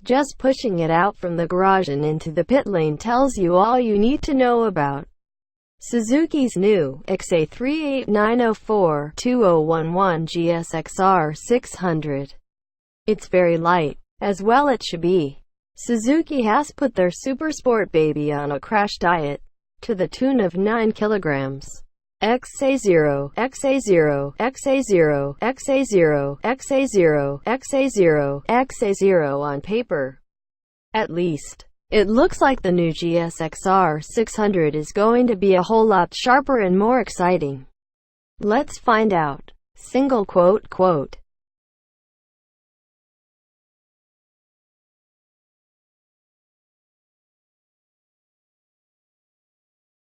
Just pushing it out from the garage and into the pit lane tells you all you need to know about Suzuki's new XA38904-2011 GSXR600. It's very light. As well it should be. Suzuki has put their super sport baby on a crash diet, to the tune of 9 kilograms. XA0, XA0, XA0, XA0, XA0, XA0, XA0 on paper. At least, it looks like the new GSXR600 is going to be a whole lot sharper and more exciting. Let's find out. Single quote.